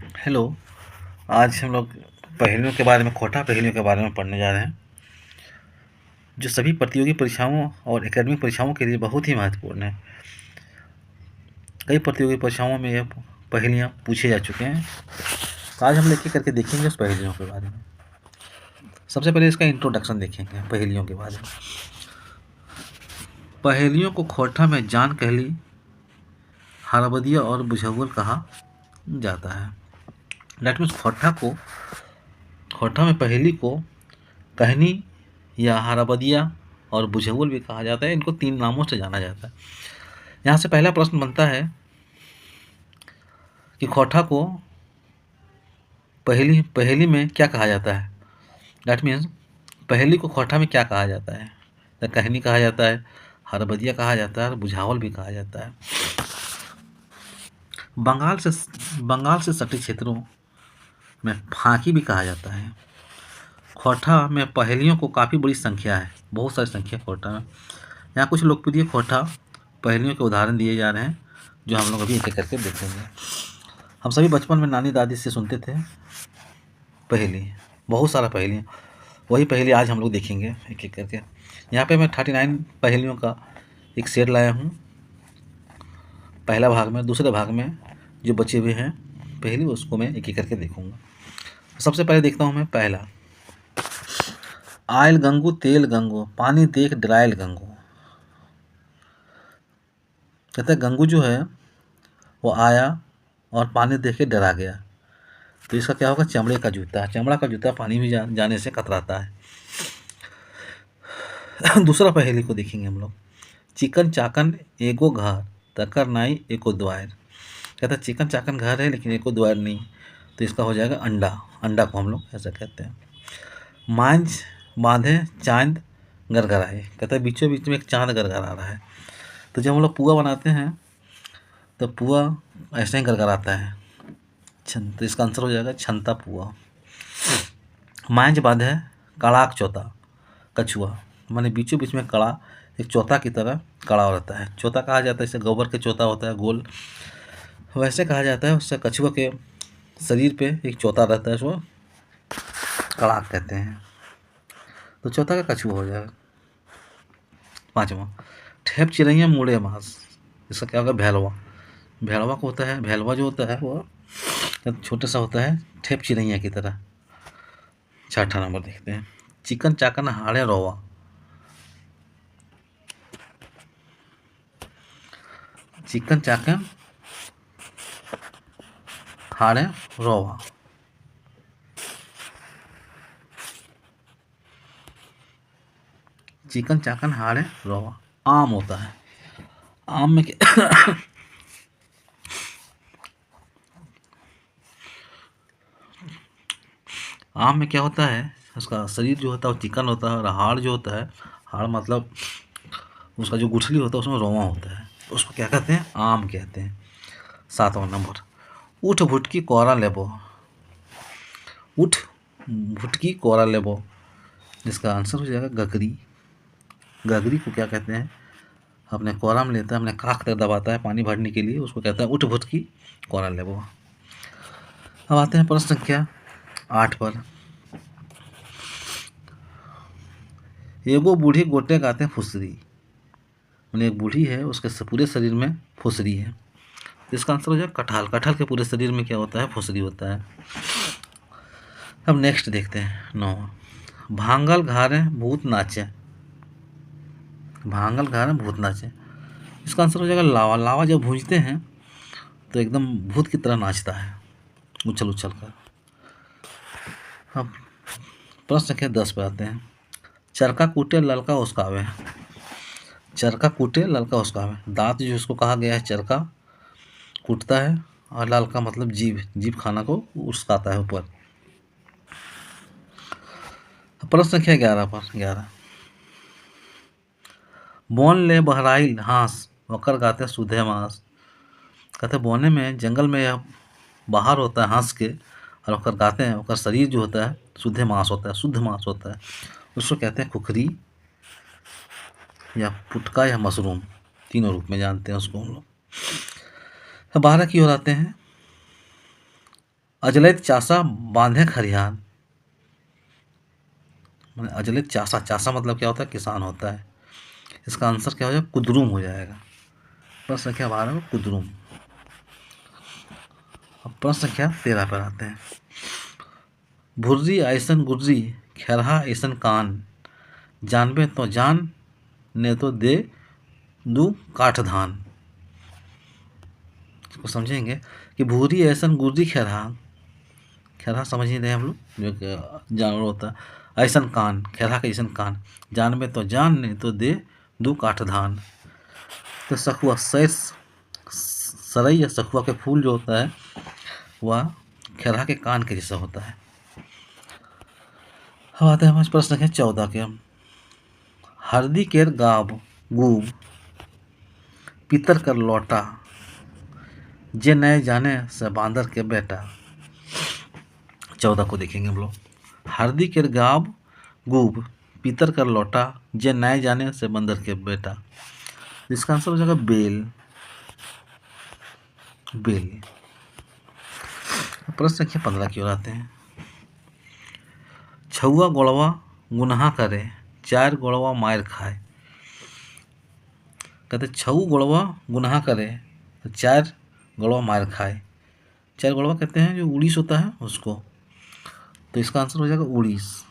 Hello. आज हम लोग पहेलियों के बारे में, खोटा पहेलियों के बारे में पढ़ने जा रहे हैं, जो सभी प्रतियोगी परीक्षाओं और एकेडमिक परीक्षाओं के लिए बहुत ही महत्वपूर्ण है। कई प्रतियोगी परीक्षाओं में यह पहेलियाँ पूछे जा चुके हैं। तो आज हम लेके करके देखेंगे उस पहेलियों के बारे में। सबसे पहले इसका इंट्रोडक्शन देखेंगे पहेलियों के बारे में। पहेलियों को खोटा में जान कहली, हरबदिया और बुझाउल कहा जाता है। दैट मीन्स खोटा में पहेली को कहनी या हरबदिया और बुझाउल भी कहा जाता है। इनको 3 नामों से जाना जाता है। यहाँ से पहला प्रश्न बनता है कि खोटा को पहेली में क्या कहा जाता है। दैट मीन्स पहेली को खोटा में क्या कहा जाता है। या कहनी कहा जाता है, हरबदिया कहा जाता है और बुझावल भी कहा जाता है। बंगाल से सटे क्षेत्रों में फांकी भी कहा जाता है। खोटा में पहेलियों को काफ़ी बड़ी संख्या है, बहुत सारी संख्या खोटा में। यहाँ कुछ लोकप्रिय खोटा पहेलियों के उदाहरण दिए जा रहे हैं, जो हम लोग अभी एक एक करके देखेंगे। हम सभी बचपन में नानी दादी से सुनते थे पहेली, बहुत सारा पहेली। वही पहेली आज हम लोग देखेंगे एक एक करके। यहाँ पे मैं 39 पहेलियों का एक सेट लाया हूँ। पहला भाग में, दूसरे भाग में जो बचे हुए हैं पहेली, उसको मैं एक एक करके देखूँगा। सबसे पहले देखता हूँ मैं पहला। आयल गंगू तेल गंगू, पानी देख डरायल गंगू। कहते हैं गंगू जो है वो आया और पानी देख के डरा गया। तो इसका क्या होगा? चमड़े का जूता। चमड़ा का जूता पानी में जाने से कतराता है। दूसरा पहेली को देखेंगे हम लोग। चिकन चाकन एगो घर, तकर नाई एको द्वार। कहता है चिकन चाकन घर है लेकिन एको द्वार नहीं। तो इसका हो जाएगा अंडा। अंडा को हम लोग ऐसा कहते हैं। मांझ बांधे चांद गरगराए। कहता है बीचों बीच में एक चांद गरगरा रहा है। तो जब हम लोग पुआ बनाते हैं तो पुआ ऐसे ही गरगराता है। तो इसका आंसर हो जाएगा छनता पुआ। मांझ बांधे कड़ाक चौथा कछुआ, माने बीचों बीच में कड़ा एक चौथा की तरह कड़ा रहता है। चौथा कहा जाता है, जैसे गोबर के चौथा होता है गोल, वैसे कहा जाता है। उससे कछुआ के शरीर पे एक चौथा रहता है, उसको कड़ाक कहते हैं। तो चौथा का कछुआ हो जाएगा। पाँचवा, ठेप चिरैया मुड़े मांस। इसका क्या होगा? भैलवा। भैलवा को होता है, भैलवा जो होता है वो छोटा सा होता है, ठेप चिरैया की तरह। छठा नंबर देखते हैं। चिकन चाकन हाड़े रोवा। चिकन चाकन हाड़े रोवा। चिकन चाकन हाड़े रोवा। आम होता है। आम में क्या आम में क्या होता है? उसका शरीर जो होता है वो चिकन होता है, और हाड़ जो होता है, हाड़ मतलब उसका जो गुठली होता है उसमें रोवा होता है। उसको क्या कहते हैं? आम कहते हैं। 7वां नंबर। उठ भुटकी कोरा लेबो। उठ भुटकी कोरा लेबो, जिसका आंसर हो जाएगा गगरी। गगरी को क्या कहते हैं? अपने कोरा में लेता है, अपने काख तक दबाता है पानी भरने के लिए, उसको कहता है उठ भुटकी कोरा लेबो। अब आते हैं प्रश्न संख्या 8 पर। एगो बूढ़ी गोटे गाते हैं फुसरी। मैंने एक बूढ़ी है, उसके पूरे शरीर में फुसरी है। इसका आंसर हो जाएगा कटहल। कटहल के पूरे शरीर में क्या होता है? फुसरी होता है। अब नेक्स्ट देखते हैं 9। भांगल घारे भूत नाचे। भांगल घारे भूत नाचे, इसका आंसर हो जाएगा लावा। लावा जब भूंजते हैं तो एकदम भूत की तरह नाचता है, उछल उछल कर। अब प्रश्न संख्या 10 पे आते हैं। चरखा कूटे ललका उसकावे। चरखा कूटे ललका उसकावे। दांत जो इसको कहा गया है चरखा कूटता है, और ललका मतलब जीभ, जीभ खाना को उसकाता है ऊपर। प्रश्न संख्या 11 पर। 11। बोन ले बहराइल हांस, वकर गाते सुधे मांस। कहते बोने में, जंगल में यह बाहर होता है हंस के, और वकर गाते हैं, वकर शरीर जो होता है शुद्ध मांस होता है, शुद्ध मांस होता है। उसको कहते हैं खुखरी या पुटका या मशरूम, तीनों रूप में जानते हैं उसको हम लोग। 12 की ओर आते हैं। अजलैत चासा बांधे खरिहान, मैंने अजलित चासा, चासा मतलब क्या होता है, किसान होता है। इसका आंसर क्या हो जाएगा, कुद्रुम हो जाएगा। प्रश्न संख्या 12 में कुद्रुम। अब प्रश्न संख्या 13 पर आते हैं। भुर्री ऐसन गुर्री खैरहा ऐसन कान, जानबे तो जान ने तो दे दू काठ धान। इसको समझेंगे कि भूरी ऐसन गुर्री खैरहा, खैरहा समझ ही रहे हम लोग, जो कि जानवर होता है। ऐसन कान, खैरहा का ऐसन कान, जानबे तो जान नहीं तो दे दू काठ धान। तो सखुआ, सरई या सखुआ के फूल जो होता है वह खैरहा के कान के जैसा होता है। अब आते हैं हमारे प्रश्न संख्या 14 के। हरदी केर गाब गूब पितर कर लौटा, जे नए जाने से बांदर के बेटा। 14 को देखेंगे हम लोग। हरदी केर गाब गूब पितर कर लौटा, जे नए जाने से बंदर के बेटा। इसका आंसर हो जाएगा बेल, बेल। प्रश्न संख्या 15 की ओर आते हैं। छुआ गोड़वा गुनहा करे, चार गोड़वा मार खाए। कहते छऊ गोड़वा गुनहा करे तो चार गोड़वा मार खाए। चार गोड़वा कहते हैं जो उड़ीस होता है उसको, तो इसका आंसर हो जाएगा उड़ीस।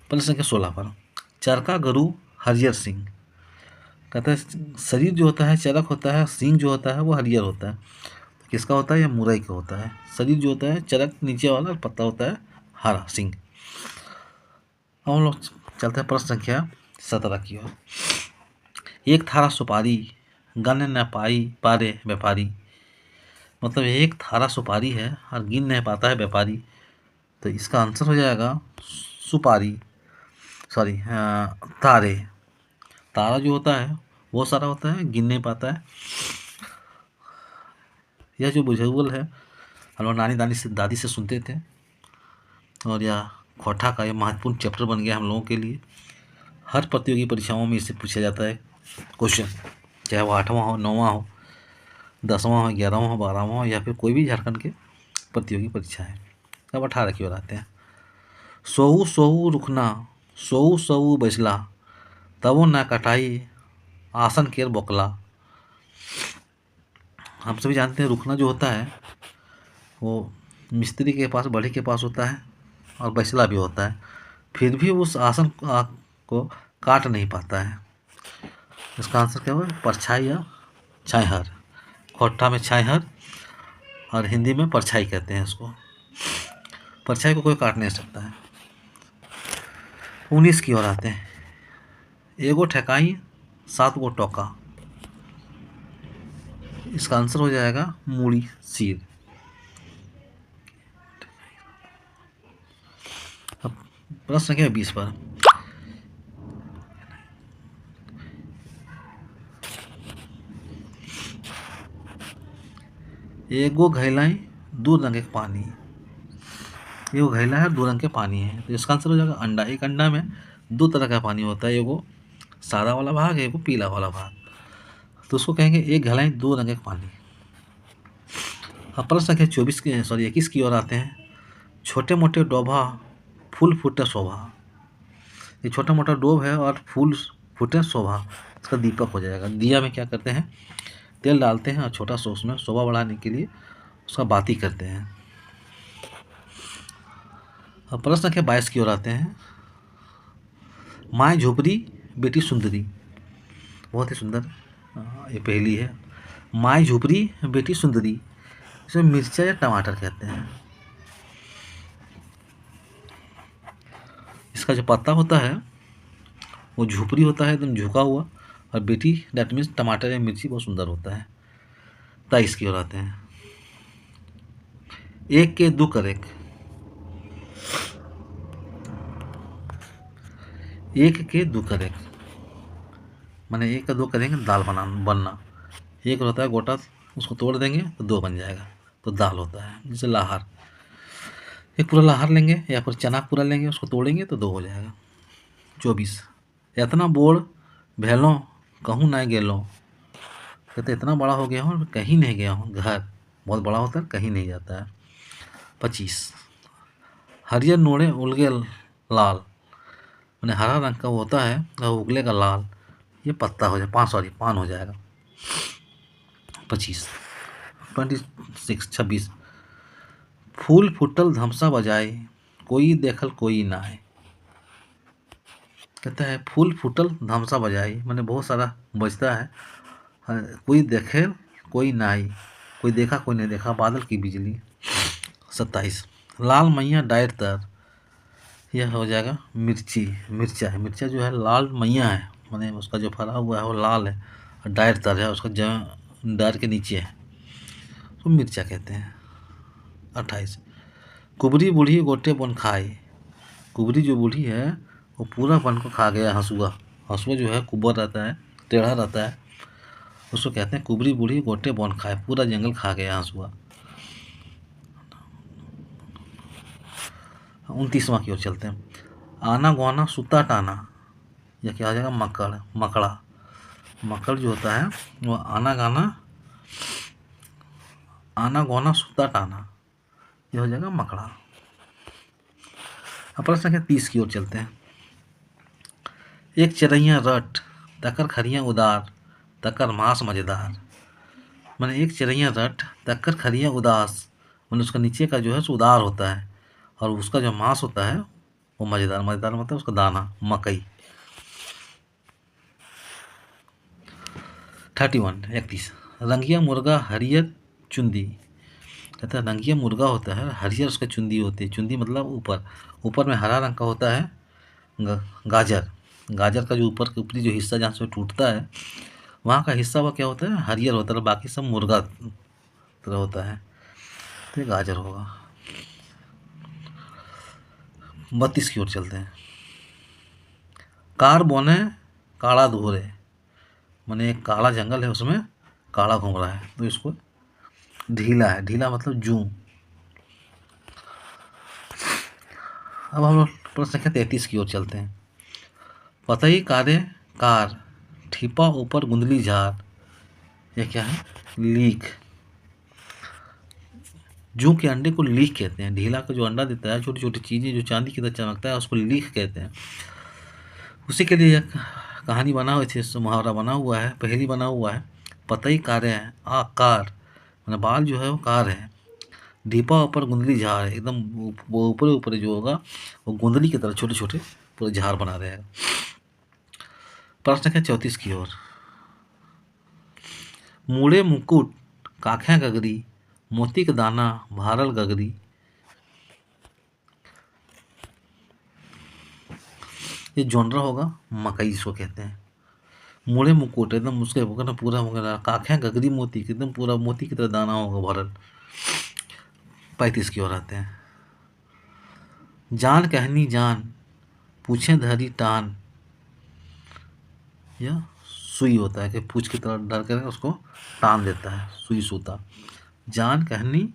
प्रश्न संख्या 16 पर। चरका गरु हरियर सिंह, कहता है शरीर जो होता है चरक होता है, सिंह जो होता है वो हरियर होता है। किसका होता है, या मुरई का होता है। शरीर जो होता है चरक नीचे वाला, और पत्ता होता है हरा, सिंह। अब हम लोग चलते हैं प्रश्न संख्या 17 की ओर। एक थारा सुपारी गन न पाई पारे व्यापारी, मतलब एक थारा सुपारी है और गिन नहीं पाता है व्यापारी, तो इसका आंसर हो जाएगा सुपारी, सॉरी तारे। तारा जो होता है वो सारा होता है, गिन नहीं पाता है। यह जो बुजुर्ग है हम लोग नानी दादी से सुनते थे, और यह खोटा का ये महत्वपूर्ण चैप्टर बन गया हम लोगों के लिए। हर प्रतियोगी परीक्षाओं में इससे पूछा जाता है क्वेश्चन, चाहे वो 8वां हो, 9वां हो, 10वां हो, 11वां हो, 12वां हो, या फिर कोई भी झारखंड के प्रतियोगी परीक्षा है। अब 18 की ओर आते हैं। सोऊ सोऊ रुखना सोऊ सोऊ बैसला, तबो ना कटाई आसन केर बोकला। हम सभी जानते हैं रुखना जो होता है वो मिस्त्री के पास, बढ़ई के पास होता है, और बैसला भी होता है, फिर भी उस आसन को काट नहीं पाता है। इसका आंसर क्या हुआ, परछाई या छाईहर। खोट्टा में छाईहर और हिंदी में परछाई कहते हैं इसको। परछाई को कोई काट नहीं सकता है। 19 की ओर आते हैं। एगो ठेकाई 7 गो टोका, इसका आंसर हो जाएगा मूड़ी सिर। अब प्रश्न संख्या 20 पर। एगो घैलाई 2 रंग के पानी, एगो घैला है 2 रंग के पानी है, तो इसका आंसर हो जाएगा अंडा। एक अंडा में 2 तरह का पानी होता है, एगो सादा वाला भाग है, एगो पीला वाला भाग, तो उसको कहेंगे एक घैलाई 2 रंग के पानी। अब प्रश्न संख्या 24 की, सॉरी 21 की ओर आते हैं। छोटे मोटे डोभा फूल फूटे शोभा, ये छोटा मोटा डोब है और फूल फूटे शोभा, इसका दीपक हो जाएगा। दिया में क्या करते हैं, तेल डालते हैं और छोटा सा उसमें शोभा बढ़ाने के लिए उसका बाती करते हैं। अब प्रश्न संख्या 22 की ओर आते हैं। माँ झोपड़ी बेटी सुंदरी, बहुत ही सुंदर ये पहेली है। माँ झोपड़ी बेटी सुंदरी, इसमें मिर्चा या टमाटर कहते हैं। इसका जो पत्ता होता है वो झोपड़ी होता है, एकदम झुका हुआ, और बेटी दैट मीन्स टमाटर या मिर्ची बहुत सुंदर होता है। 23 की ओर आते हैं। एक के दो करेक, एक के दो करेक माने एक का 2 करेंगे दाल बनना। एक होता है गोटा, उसको तोड़ देंगे तो 2 बन जाएगा, तो दाल होता है, जैसे लाहर। एक पूरा लहार लेंगे या फिर चना पूरा लेंगे, उसको तोड़ेंगे तो 2 हो जाएगा। 24 इतना बोड़ भेलों कहूँ ना गेलों, कहते इतना बड़ा हो गया हूँ कहीं नहीं गया हूँ, घर बहुत बड़ा होता है कहीं नहीं जाता है। 25 हरियर नोड़े उलगे लाल, मैंने हरा रंग का होता है और उगलेगा लाल, ये पत्ता हो जाए पान हो जाएगा। 25 26 फूल फुटल धमसा बजाए, कोई देखल कोई ना आए। कहता है फूल फुटल धमसा बजाए, मैंने बहुत सारा बजता है, कोई देखे कोई ना आई, कोई देखा कोई नहीं देखा, बादल की बिजली। 27 लाल मैया डायर तर, यह हो जाएगा मिर्चा है, मिर्चा जो है लाल मैया है, मैंने उसका जो फरा हुआ है वो लाल है, और डायर तर है उसका डायर के नीचे है, तो मिर्चा कहते हैं। 28 कुबरी बूढ़ी गोटे बन खाए, कुबरी जो बूढ़ी है वो पूरा बन को खा गया हंसुआ, हंसुआ जो है कुबर रहता है, टेढ़ा रहता है, उसको कहते हैं कुबरी बूढ़ी गोटे बन खाए, पूरा जंगल खा गया हंसुआ। 29वां की ओर चलते हैं। आना गौना सुता टाना, यह क्या हो जाएगा मकड़ा, मकड़ जो होता है वो आना गौना सुता टाना, यह हो जाएगा मकड़ा। अब प्रश्न संख्या 30 की ओर चलते हैं। एक चरैया रट तकर खरिया उदार, तकर मांस मजेदार, मैंने एक चिड़ैया रट तक्कर खरिया उदास, मैंने उसका नीचे का जो है उदार होता है, और उसका जो मांस होता है वो मजेदार मतलब उसका दाना मकई। 31 रंगिया मुर्गा हरियर चुंदी, कहता है रंगिया मुर्गा होता है, हरियर उसका चुंदी होती है, चुंदी मतलब ऊपर में हरा रंग का होता है गाजर का जो ऊपर का ऊपरी जो हिस्सा जहाँ से टूटता है वहाँ का हिस्सा वह क्या होता है हरियर होता है, बाकी सब मुर्गा तरह होता है, तो ये गाजर होगा। 32 की ओर चलते हैं। कार बोने काला धोरे, मैंने एक काला जंगल है उसमें काला घूम रहा है, तो इसको ढीला है, ढीला मतलब जूं। अब हम लोग प्रश्न संख्या 33 की ओर चलते हैं। पतई कारे कार ठीपा ऊपर गुंदली झार, यह क्या है लीक, जूं के अंडे को लीक कहते हैं, ढीला का जो अंडा देता है छोटी छोटी चीज़ें जो चांदी की तरह चमकता है उसको लीक कहते हैं। उसी के लिए यह कहानी बना हुई थी, मुहावरा बना हुआ है, पहेली बना हुआ है। पतई कारे हैं कार, मैंने बाल जो है वो कार है, ढीपा ऊपर गुंदली झार है, एकदम वो ऊपर जो होगा वो गुंदली की तरह छोटे छोटे पूरे झार बना रहे हैं। प्रश्न है 34 की ओर। मूड़े मुकुट काख्या गगरी, मोती का दाना भारल गगरी, ये जोनरा होगा मकई इसको कहते हैं। मूड़े मुकुट एकदम उसके होगा ना पूरा होगा, काख्या गगरी मोती एकदम पूरा मोती की तरह दाना होगा भरल। 35 की ओर आते हैं। जान कहनी जान पूछे धरी टान, यह सुई होता है कि पूछ की तरह डर कर उसको टान देता है, सुई सूता। जान कहनी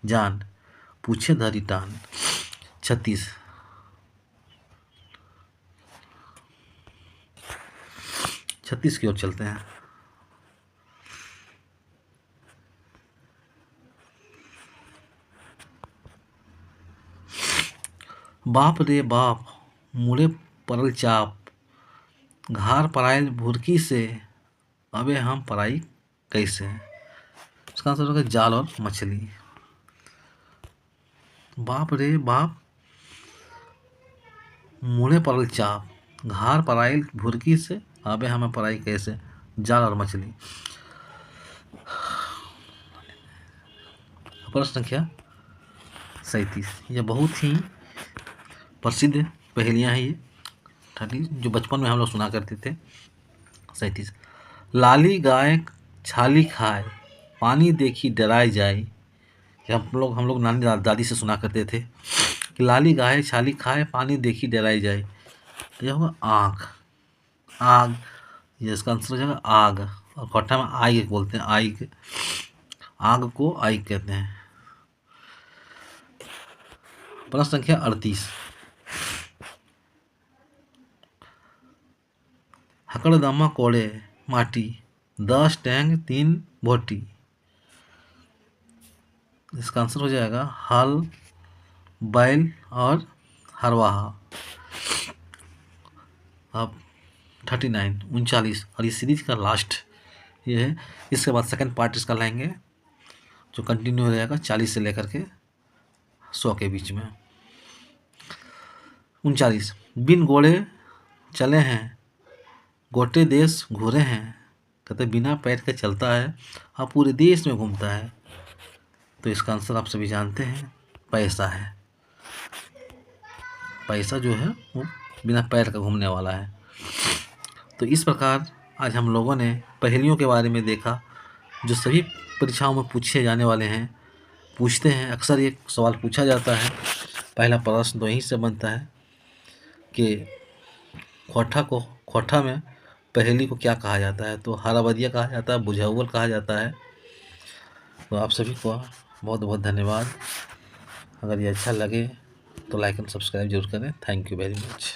जान पूछे धरी टान। 36 की ओर चलते हैं। बाप रे बाप मुड़े परल चाप, घार परायल भुरकी से अबे हम पराई कैसे, इसका आंसर होगा जाल और मछली। बाप रे बाप मुड़े परल चाप, घार परायल भुरकी से अबे हमें पराई कैसे, जाल और मछली। प्रश्न संख्या 37, यह बहुत ही प्रसिद्ध पहेलियाँ हैं ये, जो बचपन में हम लोग सुना करते थे। 37 लाली गाय छाली खाए, पानी देखी डराई जाए, हम लोग नानी दादी से सुना करते थे कि लाली गाय छाली खाए पानी देखी डराई जाए, तो यह होगा आग, ये इसका आंसर हो जाएगा आग, और खट्टा में आई बोलते हैं, आग को आई कहते हैं। प्रश्न संख्या 38। हकड़दमा कोड़े माटी 10 टैंग 3 भोटी। इसका आंसर हो जाएगा हल, बैल और हरवाहा। अब 39 39 और ये सीरीज का लास्ट ये है। इसके बाद सेकंड पार्ट इसका लाएंगे जो कंटिन्यू हो जाएगा 40 से लेकर के 100 के बीच में। 39 बिन घोड़े चले हैं गोटे देश घूरे हैं। कहते बिना पैर के चलता है और पूरे देश में घूमता है। तो इसका आंसर आप सभी जानते हैं, पैसा है। पैसा जो है वो बिना पैर का घूमने वाला है। तो इस प्रकार आज हम लोगों ने पहेलियों के बारे में देखा जो सभी परीक्षाओं में पूछे जाने वाले हैं, पूछते हैं। अक्सर ये सवाल पूछा जाता है। पहला प्रश्न तो यहीं से बनता है कि खोटा में पहेली को क्या कहा जाता है। तो हराबदिया कहा जाता है, बुझाउल कहा जाता है। तो आप सभी को बहुत बहुत धन्यवाद। अगर ये अच्छा लगे तो लाइक एंड सब्सक्राइब जरूर करें। Thank you very much.